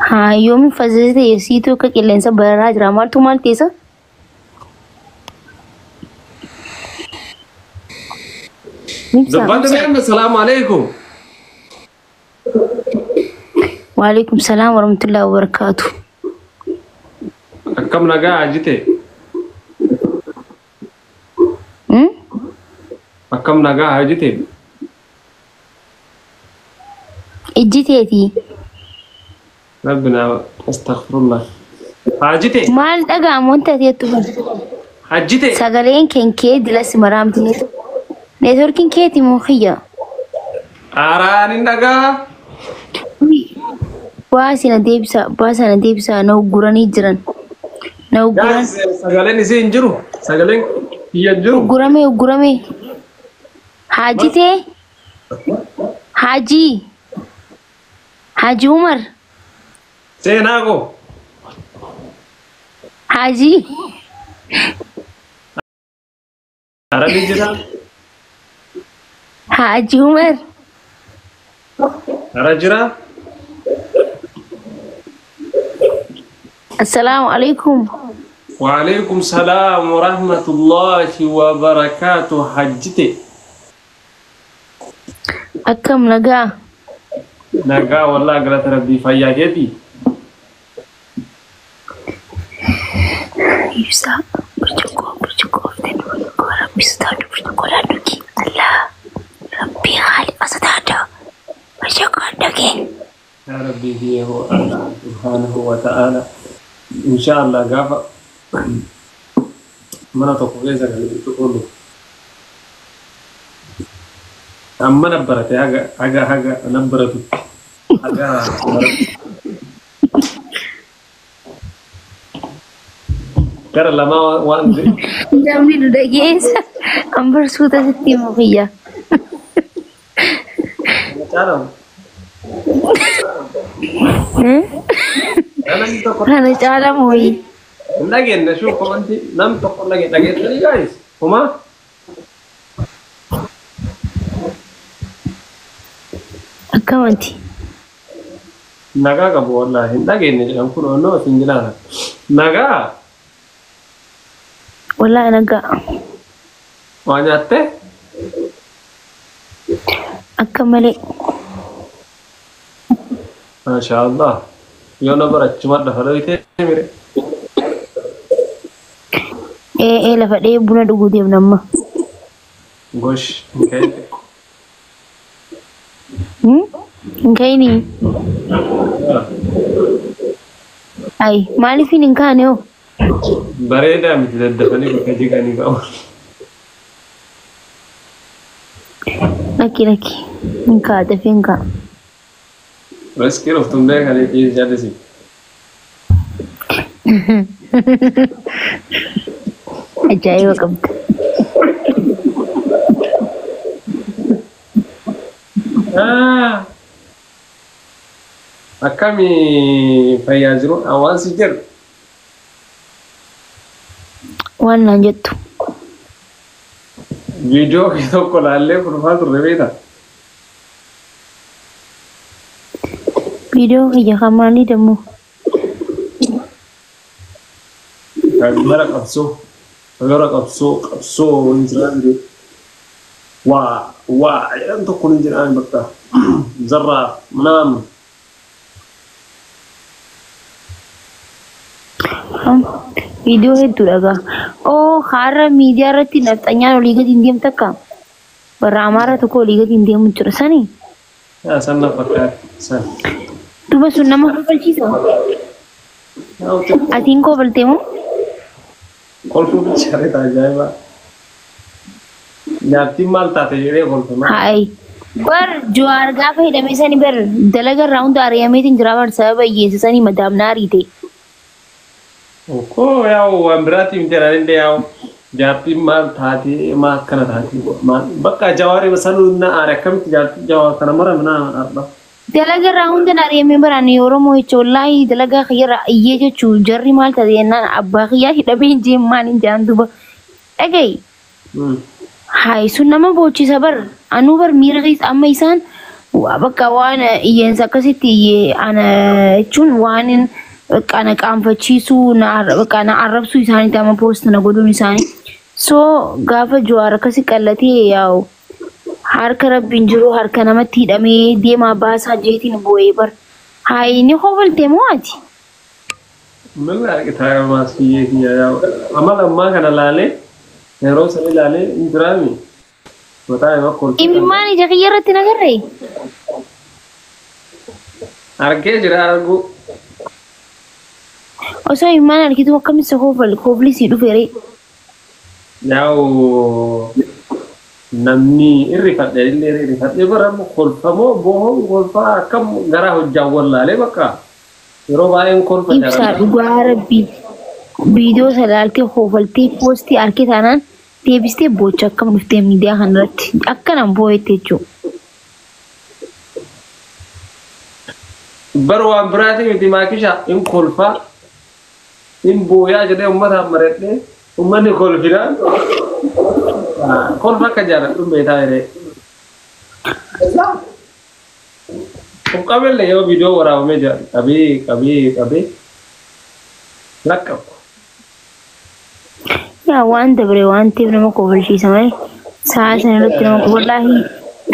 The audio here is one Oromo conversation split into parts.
ها يومي فزت يسيتو كقلن سبرا جرامال تو مال تيسا نمسا دبانت بيعمل السلام عليكم. وعليكم السلام ورحمة الله وبركاته. كم نجا عجتي. كم نجا عجتي. اجيتي ربنا استغفر الله. عجتي. مال دغا مونتا تيتو عجتي. سغالين كنكي دلس مرامتي نيتوركين كيتي موخيا أراني نجا. باسنا ديبسا نو غوراني جران نو غوران سجلين يصير جرو سجلين يجرو غورامي حاجي تي حاجي عمر سيناغو حاجي عربي جرا حاجي عمر رجرا. السلام عليكم. وعليكم السلام ورحمة الله وبركاته. حجتي أكم نجا نجا والله قلت ربي فيا جدي. bisa bercukup dan orang bisa bercukup lagi Allah Rabbi Khaliq asada bercukup lagi يا ربي هي هو الله سبحانه وتعالى إن شاء الله غافا منا تقول إذا قال تقوله أما نبرت حاجة نبرت حاجة كر لما وان jamni udah guys ambar sudah setiap ya cara أنا cara موي lagi نشوف أنت نم تقول lagi tadi guys هما akawanti naga kabu wallahi lagi nih yang kuno no singgila naga wala naga wanyate akamale ما شاء الله يونا برا cuma dah kalau itu mire lafa deh buna dugu dia nama gosh okay Enggak ini. Ay, malifin kan yo. Bareda miti daddafani bakaji kani kau. Laki. Enggak ada finka. Bas kira tumbe kali ini jadi sih. Ajaib kamu. Akami Fayazru awan sijar. Wan lanjut. Video kita kolalle profile terbeda. Video kerja kamani demu. Kamera kapso injiran wah yang tuh kuning jiran betul zarra menam Video itu laga. Oh, karena media rati natanya liga tindiam taka. Beramara tuh kok liga tindiam muncul sani. ya sana pakai san. Tu bas sunna mah apa sih so? Atin ko bolte mo? Kalau pun cari aja ya, nyati mal tate jadi kalau pun. Hai. Bar juar ga fa da mai sani bar dalagar round area meeting grawar sabab yesi sani madam nari te. Kok ya berarti mencari dia jati mal tadi makan tadi bakal jawari masalah na area kami jawab karena mana mana apa. Dalaga round area member ani oromo cholai dalaga khira iye jo chujarri mal tadi na abba khiya hidabe jim mani jandu ba. Hai sunama bochi sabar anubar miragis amma isan bakka waan iyyensa akkasitti ana jechuun waan kana qaanfachiisuu bakka na arrabsuu isaanii tama post na godhuun isaanii so gaafa Jawaar akkasi qallatee yaa'u harka rabbiin jiru harka namatti hidhamee deemaa baasaa jeetiin boo'ee bar haa inni hobaltee moo ati? Mala kita masih ya amal amma kana lale yeroo sani lale indrami mata ma kol imani jakiyarratti nagarre arge jira argu osoo imani argitu akkamisa hofli si dhufeere yaw namni irrifadhe illee irrifadhe baramu kolfamo boho kolfa kam gara hojja wallale bakka yeroo baay'een kolfa jara ibsa dhugaa rabbii viidiyoo salaaltee hofaltee poostii arkee taanaan deebistee boocha akkam dhuftee miidiyaa kanarratti akkanaan boo'etti jechuudha. Bar waan biraati miti maakisha in kolfa in booyaa jedhee uummata maradhee uummanni kolfinaan kolfa akka jaaladhu beekaa jiree. Qabelle yoo viidiyoo waraabamee jira qabee lakkab. Yaa waan dabre waan ta'eef nama kofalchiisa malee sa'a sana irratti nama wallaahi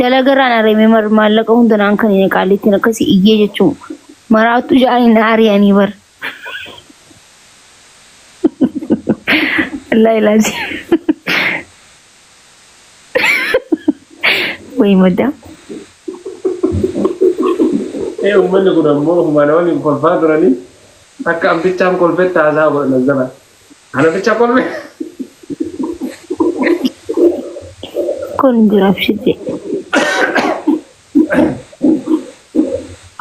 dalagaraan areemee maallaqa hundanaan kan hin qaallettiin akkasii iyyee jechuun maraattu jaanii na ari'anii bar. Allah ilaaji. Wayi madda. Uummanni kun ammoo humana waliin kolfaa turanii akka ambichaan kolfetti haasaa godhan zaba. Ana bicha kolfe. Kun jiraaf shidde.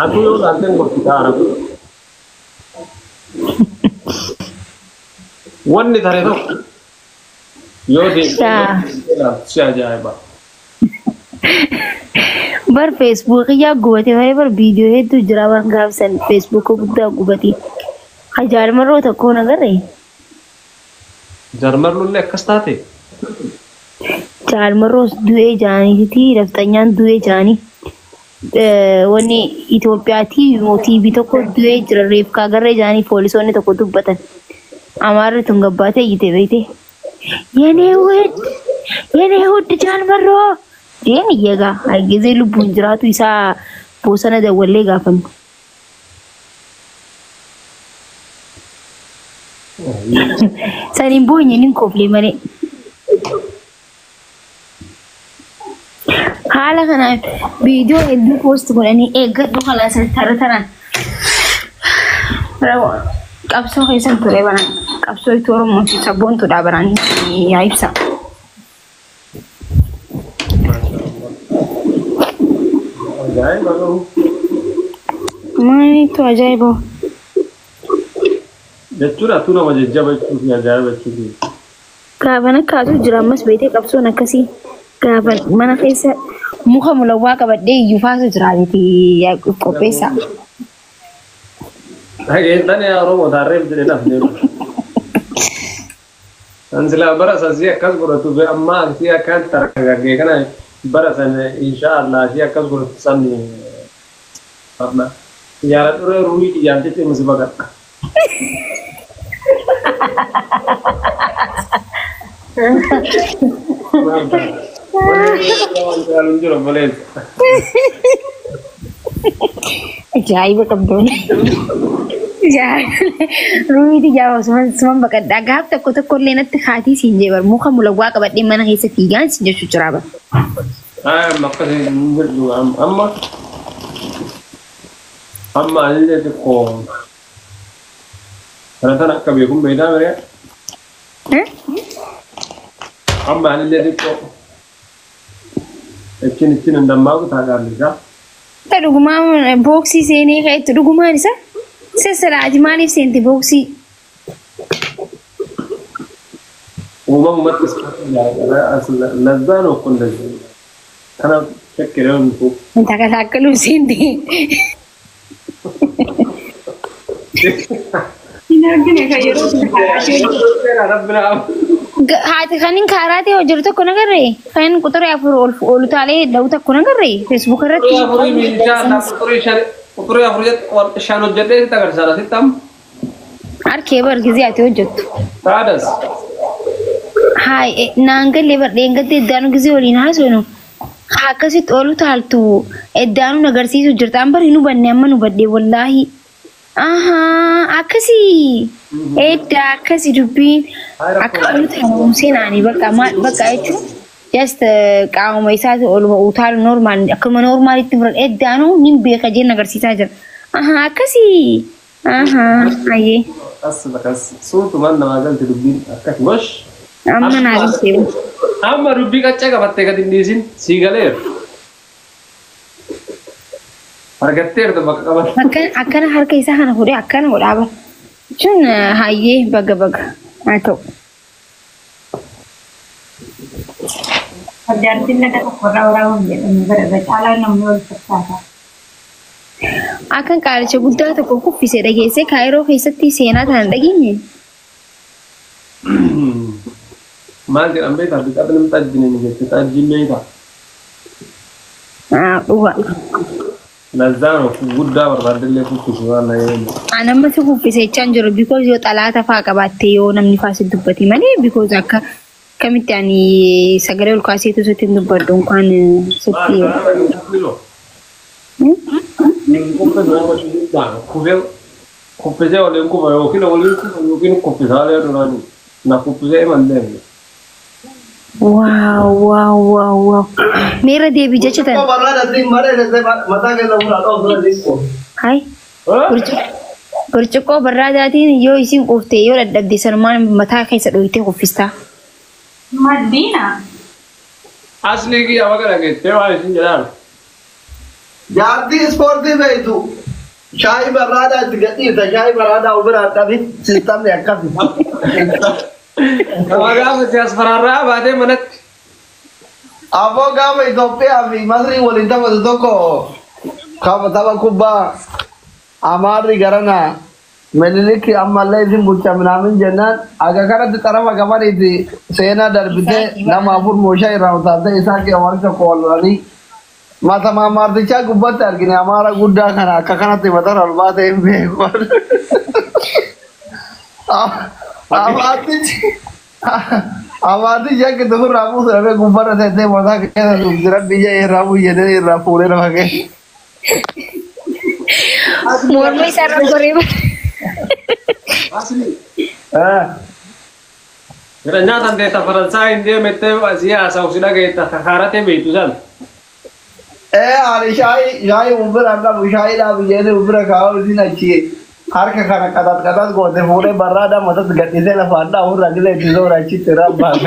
Aku yoo laateen kolfitaa arabu. Wanni tare tokko yoo deemee si ajaa'iba. Bar Facebook ya gubate malee bar viidiyoo hedduu jira waan gaafsan Facebook guddaa gubate. Jaarmarroo tokko nagarre. Jaarmarroollee akkas taate. Jaarmarroos du'ee jaaniiti raftanyaan du'ee jaanii. Wanni Itoophiyaati mootii tokko du'ee jira reefkaa garree jaanii poolisoonni tokko dubbatan. Amaarri tun gabbaatee iyyite beekte. Yenee hudd jaarmarroo. Deemi egaa haygizee lubbuun jiraatu isaa bosona dawwallee gaafannu. Saniin boonye nin kooflee malee. Haala kanaan viidiyoo hedduu poost godhanii eeggadhu halaasa taratanan. Qabsoo keessan ture banan qabsoo itti Oromooti sabboontuudha banan yaa ibsa. Ajaa'iba garuu. Maalitu ajaa'iba? Jechuudha tu nama jajjabeessuu fi ajaa'iba jechuudha. Gaafan akkaatu jira ammas beekee qabsoon akkasii gaafan mana keessa muka mulawwaa qabadhee iyyuu faasu jira beekee qopheessa. Dhageettan yaa Oromoo taarreef jedhee lafnee. Ansilaa bara sasii akkas godhatu fi amma asii akkaan tarkaanfee kana bara sana inshaallah asii akkas godhatu sanni farda. Yaara duree ruhii iyyaamtee musiba gadha. Ajaa'iba qabdoon. Ruumiiti jaaba suman baqadhaa gaaf tokko illee natti haatii siin jee bar muka mulawwaa qabadhee mana keessa fiigaan siin jechuu jira bar. Amma anillee xiqqoo kana tan akka beekuun beekaa bari'a. Amma anillee xiqqoo ittiin handammaaqu taagaarlisaa. Ta dhugumaan booksii seenee ka'etti dhugumaan isa sessalaati maaliif seenti booksii? uumamumatti lazzaan okkun lazzaan kana shakkiree hundu. Takkaluu seenti. Ini argine kan yeroo haati kanin kaaraatee hojjetu tokko nagarree kan quxuree afur ol taalee da'u tokko nagarree feesbuuk irratti. Quxuree afur shan hojjedhee sitti agarsiisa sittam. Harkee bargizee ati hojjettu. Taadas. Haay naan galee bardeen gattee eddaanu gizee waliin haasofnu. Akkasitti oolu taaltu eddaanu agarsiisu jirta an bari nu banne amma nu baddee wallaahi. Akkasii edda akkasii dubbiin akka oolu taalu seenaanii bakka jechuun just qaamuma isaati oluma utaalu normaal akkuma normaalitti fudhadhe eddaanu nin beeka jeen agarsiisaa jira. Akkasii. Ayyee. Akkas suutumaan namaa galti dubbiin akkas gosh. Amma naasisee. Amma dubbii qaccee qabattee gadi hin dhiisin sii galeera. Argatteerta bakka qabatte. Akkana harka isaa kana fuudhee akkana godhaaba. Jechuun hayyee baga haa ta'u. Jaartiin laga tokkorraa waraabuun jedhamu bara caalaa namni wal fakkaata. Akkan qaalicha guddaa tokko kuffisee dhageessee kaayiroo keessatti seenaa tana dhageenye. Maal jedhan beektaa biqilaa namni tajjine jette tajjinee ta'a. Dhuga. Lazzaan guddaa barbaadellee kuffisuu waan na jedhamu. Namatti kuffisee jechaan jiru because yoo xalaata fa'aa qabaattee yoo namni faasi dubbate malee because akka kamitti ani sagalee ol kaaseetu sitti hin dubbadhu kan sitti. Kuffisee waliin kufa yookiin kuffisaalee duraanii na kuffisee malee. Wow. Meera deebii jecha tan. Hai. Burcuqqoo barraadaatiin yoo isin quuftee yoo dadhabde sanumaan mataa keessa dhohitee kuffistaa. Madina. Asli kiyya bakka dhageettee waan isin jedhaan. Jaartii ispoortii beektu shaayii barraadaa itti gadhiisa shaayii barraadaa ofirraa qabi sistamni akkasi. Nama gaafa siyaas faraarraa baatee manatti. Afoo gaafa Itoophiyaa fi Masrii waliin taphatu tokko tapha kubbaa Amaarri garanaa Minilikii ammallee isin bulcha minaamin jennaan aga kanatti xarafa gamaniiti seenaa darbitee nama afur mooshaa irraa utaatee isaa kee warra koolanii mata maammartichaa gubbatti argine Amaara guddaa kana akka kanatti mata ol baatee hin beeku. Amaati jakki tukur ramu surabe gubbara tete mata kena sumsiran bija iramu yede iramu le ramage. Morma isa rangorima. Asli. Kira nyata deta Faransa India mette Asia sausida gaita karate begitu san. Ali shai umur anda shai da bijede umur kau di nachi. Harka kana katat gote fure barada matat gati se la fanda un ragile dizo rachi tera bas.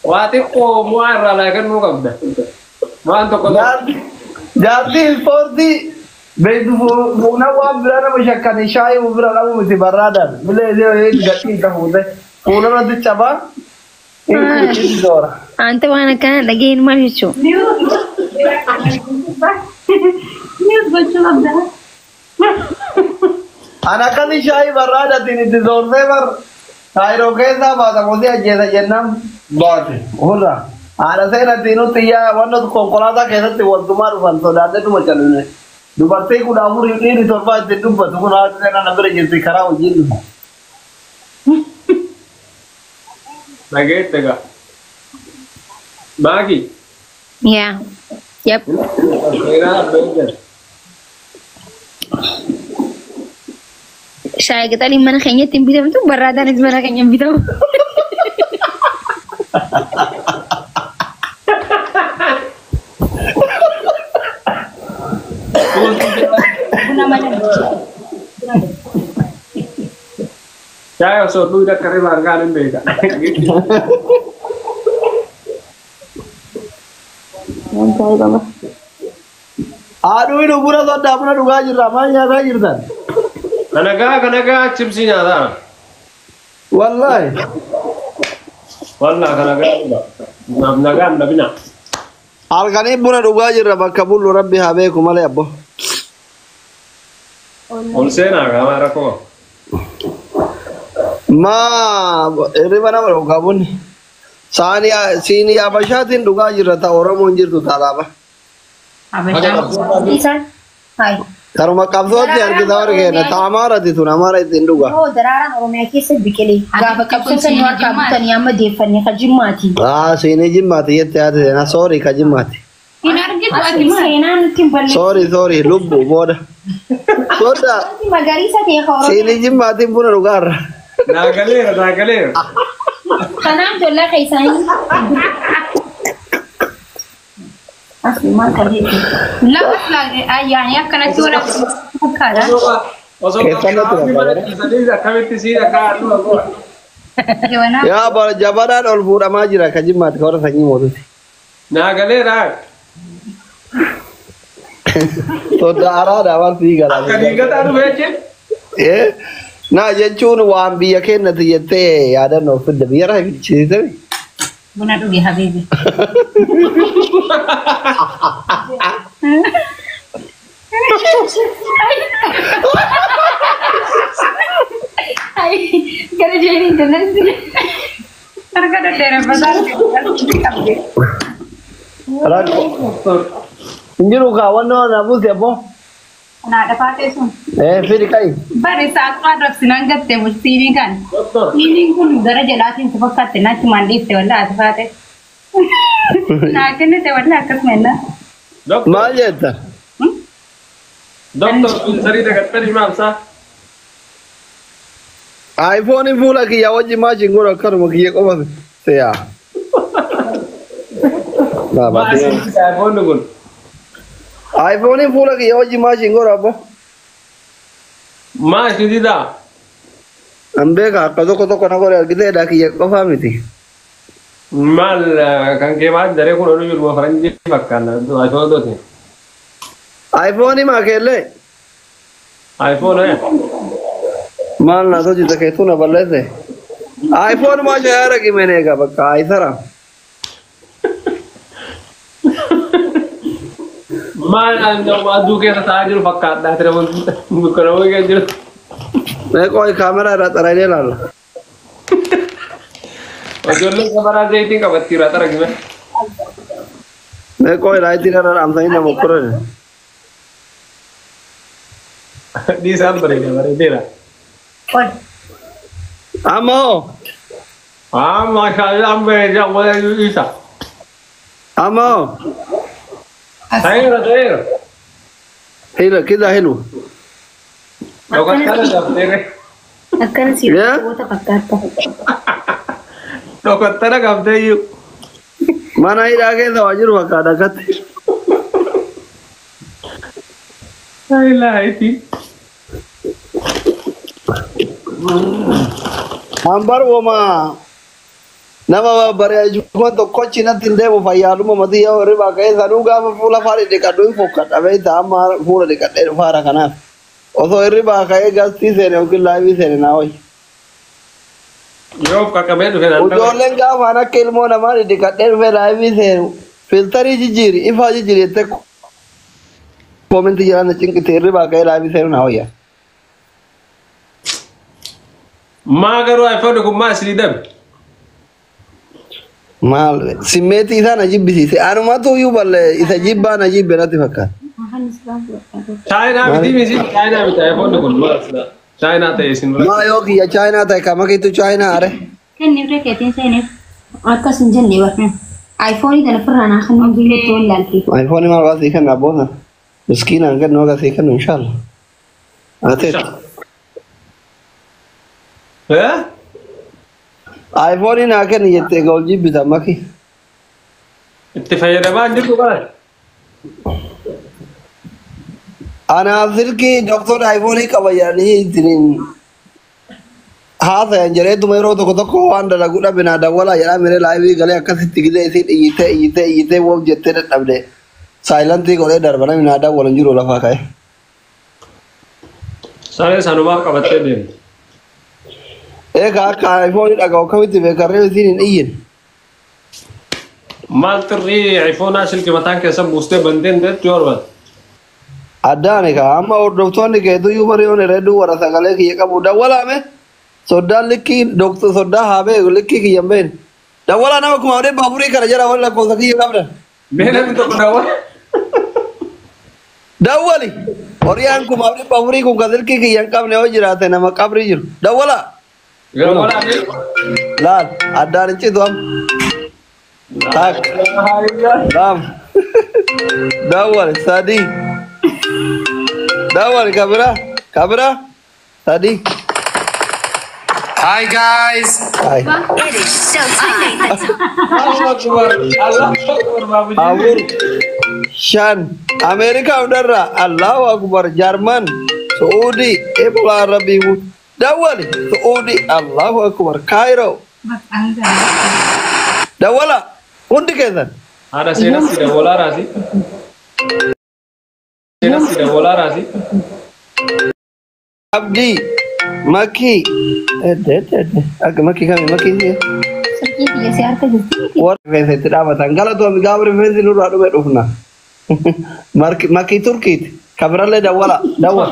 Wati ko mua rala kan mu kabda. Man to ko. Jadi sporti bedu muna wa birana mashakani shai umur ala mu ti barada. Bile je gati ta fure. Fure na di chaba. Ante wana kana lagi in mal hichu. News bocor abda. Anak kan shai barada tini di zor sever. Kairo kesa bahasa mesti aja jennam bot. Ora. Ada saya tino tiya wano kolkolata kesa tiwal tumar fanto dade tu macam ni. Dubarti ku damur ini di sorba itu batu ku nak saya nak berjumpa kara ujin. Baget tega. Bagi. Yeah. Yep. Kira baget. Saya kita lima kayaknya tim bitam tuh berada di mana kayaknya bitam. Saya suatu udah keren langganan beda. Mantai baba. Aduh ini pura tuh dah pernah duga aja ramanya ada jirtan. Kanaga chipsinya ada. Wallahi. Wallah kanaga naga bina. Alkani pura duga aja rabak kabul rabbi habe kumale abbo. ol seenaa gaamaa rakkoo. Ma irribana baro gabuni. Sini abashatin dhugaa jirra ta Oromoon jirtu talaaba. Isaan hai. Karuma qabsootti argita wargeena ta Amaarati tun Amaara ittiin dhugaa. Yoo daraaraan Oromiyaa keessatti biqilee gaafa qabsootan yoo harkaa butanii amma deeffannee ka jimmaati. Sini jimmaati jette yaate seenaa sorry ka jimmaati. Hin argitu ati seenaan nutti hin balleessu. Sorry lubbu booda. Soda. Magariisa ta'e ka Oromiyaa. Sini jimmaatiin buna dhugaarra. Naagaleera. Kanaan jollaa ka isaanii. Asli maal ta'e. Lafa ayyaanii akkanatti wala fakkaata. Osoo akkamitti sii akka Yaa bara jabaadhaan ol fuudhamaa jira ka jimmaati ka warra sanyii mootutti. naagaleera. Soda araada waan sii galaa. Akka diigataa dhufee Na jechuun waan biyya keenyatti jettee yaadannoo fidda biyya irraa fichisiisame. Buna dhuge habiibi. Gara jeeni dandeessi. Harka dheeraa basaasee. Rakko. Injiru kaawwannoo na buuse abbo. Naa dhafaatee sun. Fidi kai. Bari saaqaa rabsinaan gattee bulsiinii kan. Doktor. Siiniin kun gara jalaatiin si fakkaatte natti maan dhiifte walaa ati faate. Naa kennite walaa akkasuma ennaa. Maal jetta? Doktor sarii dagattanii maamsaa. iPhone fuula kiyya wajji maashin godhu akkanuma kiyya qofa seeyaa. iPhone kun. iPhone fuula kiyya wajji maashin godhu abbo. Maashi didaa. An beeka akka tokko na godhe argiteedha kiyya qofa miti. Maal kan kee maal daree kun oduu jiru faranjii fakkaata. iPhone dooti. iPhone maa keellee? iPhone Maal na sochii takeetu na balleesse. iPhone maa shaayara qimeen eega bakka aysara. maal aduu keessa taa'aa jiru fakkaata. Mikrofoon keessa jiru. Meeqoo kaameraa irraa xaraylee ilaalla. Ijoolleen safaraa zayitiin qabattiira xara gime. Meeqoo ilaayitiin irra dhaamsanii nama okkoran. Dhiisaan bareedeera. Ol. Amma hoo? Maashaallah amma bareedaa wala isa. Amma hoo? Ta'eera. Hila kida hilu. Dogottara qabdeere. Akkana si goota fakkaata. Dogottara qabdeeyyuu. Mana hidhaa keessa waa jiru fakkaata akkatti. Ilaahitii. Hambar wama nama bareejuun tokkochi natti hin deemu fayyaaluma matii yoo riba ka'ee sanuu gaafa fuula faadhi dhiqadhu hin fokkadha beektaa amma fuula dhiqadhee dhufaara kanaaf osoo hirribaa ka'ee gastii seene yookiin laayivii seene naa wayya. Yoo qaqqabee dhufe naan Ijoolleen gaafaan akka ilmoo namaa dhiqadhee dhufe laayivii seenu filtarii jijjiiri ifaa jijjiiri jettee koominti jiran cinqite hirribaa ka'ee laayivii seenu naa wayya. maa garuu iPhone kun maa isinii dabe. Maal simmeetii isaa na jibbisiise anumatu iyyuu balle isa jibbaa na jibbe natti fakkaata. Chaayinaa miti misi chaayinaa miti iPhone kun chaayinaa ta'e isin Maa yoo kiyya chaayinaa ta'e kama kiitu chaayinaa are. Kenniif rekeetiin seeniif akkas hin jenne barne. iPhone kana firraa naa kan biyya toon laalti. iPhone maal waa sii kenna abboota. Miskiinaan kennu akka sii kennu inshallah. Ateet. iPhone naa kenni jettee ga ol jibbita maki. itti fayyadamaa jirtu bara. Anaaf silkii doktora iPhone qaba jedhanii ittiin haasayan jedheetuma yeroo tokko waan dalagu dhabe naa dawwalaa jedhaa miree laayivii galee akkasitti gidee isiin iyyitee woof jettee dadhabde saayilantii godhee darba namni naa dawwalan jiru lafaa ka'e. Saree sanumaa qabattee deemte. Egaa akka iPhone dhagahu akkamitti beekarree isiin hin iyyin. Maal xirrii iPhone silkii mataan keessa buustee banteen deetti yoo barbaade. Addaani ka amma hordoftoonni keetu iyyuu bari'oon hedduu warra sagalee kiyya qabu dawwalaame soddaan likkii doktor soddaa haa beeku likkii kiyya hin beekne dawwalaa nama kuma dhibba afurii kana jala wal lakkoofsa kiyya qabdan Meelan tokko dawwala. dawwali horiyaan kuma dhibba afurii kun kan likkii kiyya hin qabne yoo jiraate nama qabrii jiru dawwala Dawwala. laal addaan hin citu amma tak lam dawwal sadii dawwal kabira sadii Hi guys. Hai. It is showtime. Allahu Akbar. Allahu Akbar babu. Abur Shan Amerika udara Allahu Akbar Jerman Saudi Ebola Arabi Dawali Saudi Allahu Akbar Cairo Dawala undi kesan Ada sena si dawwala rasi. Sena si dawwala rasi. Abdi Maki Agak Maki kami Maki ni Sakit ya si harka jadi. War kese tidak batang kalau tu kami gabri fensi nuru adu medufna Maki Turki kabrale dawala dawal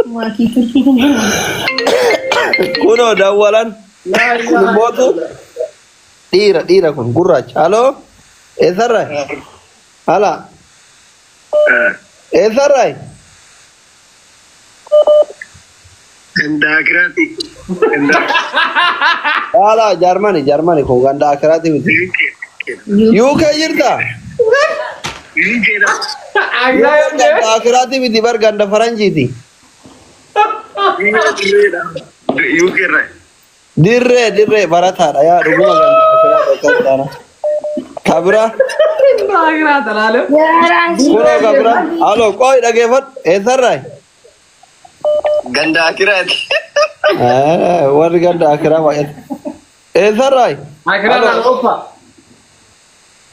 Wah kita kan. Kuno dawalan Botu Dira kun gurrach halo Esarai hala Esarai hala Germany ko ganda akrati miti UK jirta Agda yonde. ganda akrati miti bar ganda faranjiti dirre barata ya duguma ganda akrati dana kabra Agda talale. kuno kabra halo koi dagefat Esarai Ganda akhirat. war ganda akra wa Esarai Agda na ofa.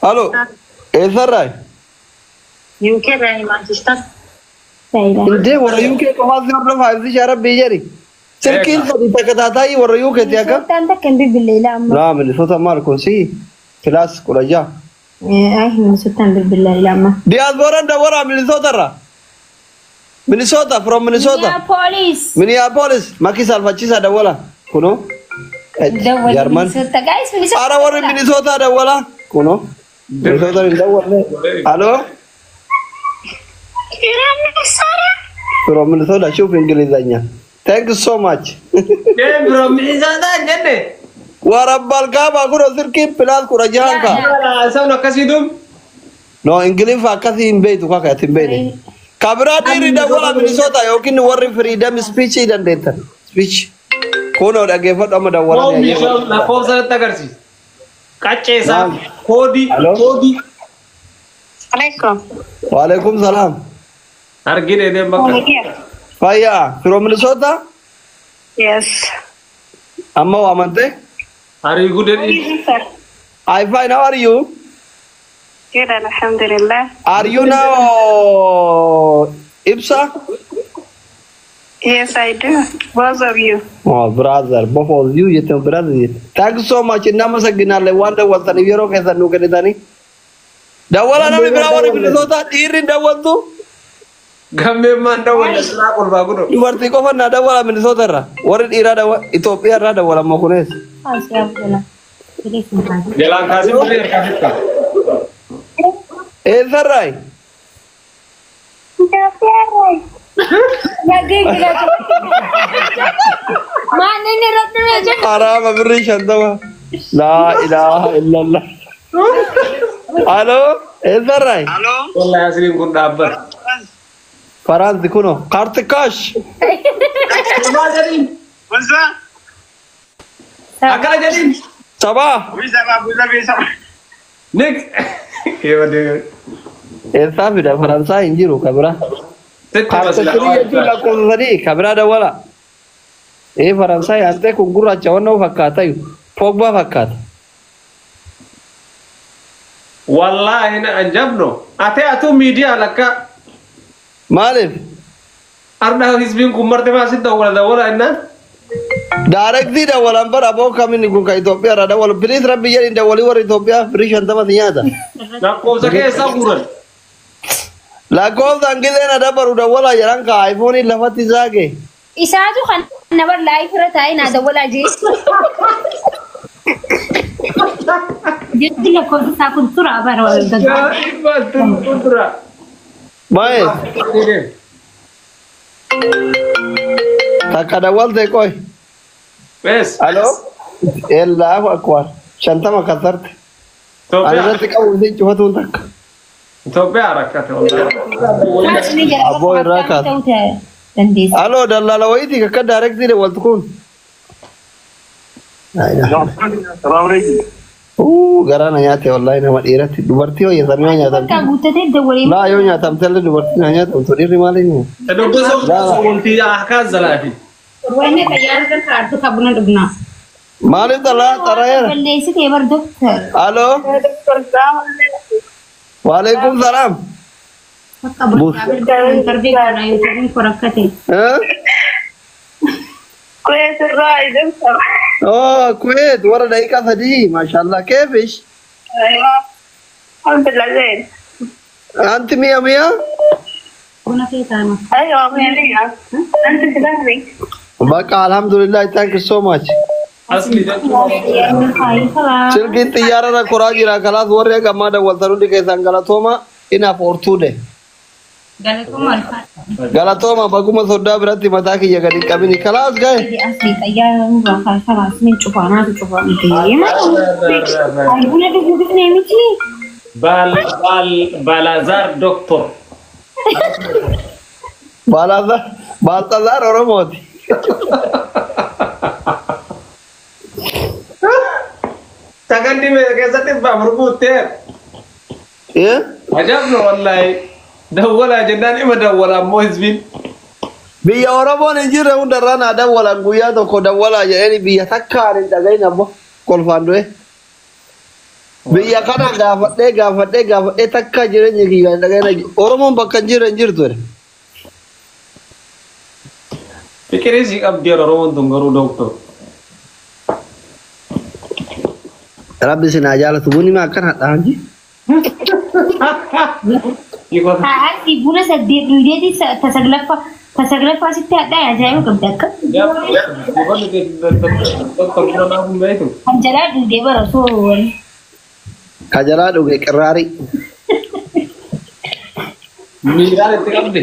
halo Esarai UK dari Manchester. Saya Inde wara UK ko hazi orna 5G sharab bijari sirkin sadi takatatai wara UK tiaka Tanta kan bibilila amma. la min sota mal kunsi class kulaja Ai sultan bibilila amma. diaspora da wara Minnesota from Minnesota Minneapolis makisal fachisa da wala kuno Jerman guys, ara wara Minnesota da wala kuno Minnesota da wala halo from Minnesota shuf ingilizanya thank you so much Eh bro, Minnesota jende. warabbal kaba kuno sirki pilas kurajanka Sabna kasidum. no ingilin fa kasi imbetu kaka timbene kabra diri da wala Minnesota yokin warri freedom speech dan data speech kono da gefa da da wala Oh, ne bisa na kosa tagarsi. Kace sa kodi Hello? kodi. Assalamualaikum. wa alaikum salam Hargine de bakka. faya from Minnesota Yes. amma wa mante Are you good at it? Sir. I fine how are you Good, alhamdulillah. are you now Ipsa Yes, I do. Both of you. oh brother both of you yet brother thank you so much namasaginale wanda watani yero kesa nukene tani dawala na bra wala Minnesota diri dawantu Gamme man da wala sira kol ba gudo. Dubartii qofa na dawala Minnesota irra warri dhiiraa dawa Itoophiyaa irraa dawala makunees Jalan kasim beli kafitka. eessarraay Mana ini ratna aja. haraama birrii shantama laa ilaaha illallah halo eessarraay Wallahi asrin kun dabbar. faraansi kuno kaarti kaash Akala jadi. sabaa Nik. Iya deh. eessaa fida faransaa hin jiru kabira Tete kaarti masih sirii jechuun lakkoofsanii kabira dawala faransaa yaantee kun gurraacha wannoo fakkaatayu fogbaa fakkaata Wallahi na ajabno. Ate atu media lakka. maaliif Arda hizbin kumarte masih dawala inna. Directly dawalan bara aboo kamini kun ka Itoophiyaa irraa dawalu please rabbi jedhin dawalii warra Itoophiyaa firii shantama si nyaata Na ko sake saburan. La cosa anche dena da baru da wala jaran ka iPhone lafati zage. Isaatu kan nabar live irra taa'ee naa dawwalaa jee. Jadi lakkoofsi isaa kun tura bara wal gaggaa. Kudra. Mai takka da walde koi. Bes. Alo? Allahu akbar. Shantama kasarte. Topia. Ana rati ka wuzi chuhatun takka. Topia rakkate wallahi. Abo irrakat. Dandeessi. Alo dallala wayti ka direct dire waltukun. Garana nyaate wallahi nama dhiiratti dubartii hoo yesamee nyaatamti. Bakka guuttatee dawwalee. Laa yoo nyaatamtelle dubartii na nyaatamtu dhiirri maaliin? Tadobbeso wanti akka zalaati. Wanni xayyaara irra kaartu qabuna dhugna. Maaliif xarayeera? Balleessitee bar doktor. Alo? Waalaikum salaam. Bakka burqaa darbee kana yoo ta'u korakkate. كويس الرائد دكتور. كويت ورا دقيقة فدي ما شاء الله كيفش؟ ايوه الحمد لله زين. أنت مية مية؟ Buna keessa ama. ايوه مية انت تبهري. بقى الحمد لله thank you so much. Asli Silkin xiyyaara na koraa jira kalaas warri gammaada waltaruu dhiqeessan galatooma inaaf hortuudhe. Galatuma alfaadha. Galatooma baguma soddaa biratti mataa kiyya gadi qabini kalaas gahe. Asli xayyaara nurraa kaasaraa asliin cufaanaatu cufaan ta'ee. Buna dhuguufnee miti. Balazar doctor. Baltazar Oromooti. Takan di keessatti baburguuttee. Ajaa'ibna wallahi. Dawwala jennaan ima dawwala ammoo hizbiin. Biyya Oromoon hin jirre hundarraa naa dawwalan guyyaa tokko dawwalaa jedhanii biyya takkaan hin dhagahin ammoo kolfaan du'e. Biyya kana gaafadhee takka jireenya kiyyaa hin dhagahin Oromoon bakka hin jirre hin jirtu. Fikirii si qabdii Oromoon tun garuu doctor. Rabbi sinaa jaalatu bunni maa akkana dhaanji. Haati buna saddeet duudeeti tasaglaffaa sitti hadhaa ajaa'iba qabda akka. Kan jalaa duudee bara soo. Kajalaa dhuge qirraari. Miiraan itti qabde.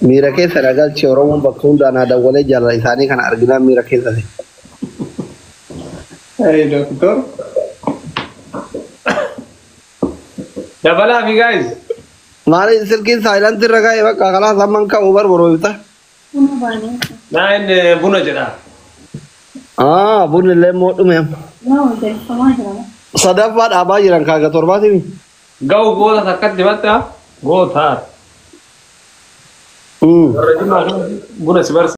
Miira keessa dhagalchi Oromoon bakka hundaan haa dawwalee jaalala isaanii kana arginaan miira keessa ta'e. Hey doctor. Dabalaa fi guys. Maali silkiin saayilanti irra kaa'e bakka kalaas amman ka'uu barbaroofta. Naan buna jedha. Bunni illee immoo dhume amma. Sadaffaa dhaabaa jiran kaaga torbaatimi. Ga'u goota takkatti batta gootaa. Warra jimaa buna si barsa.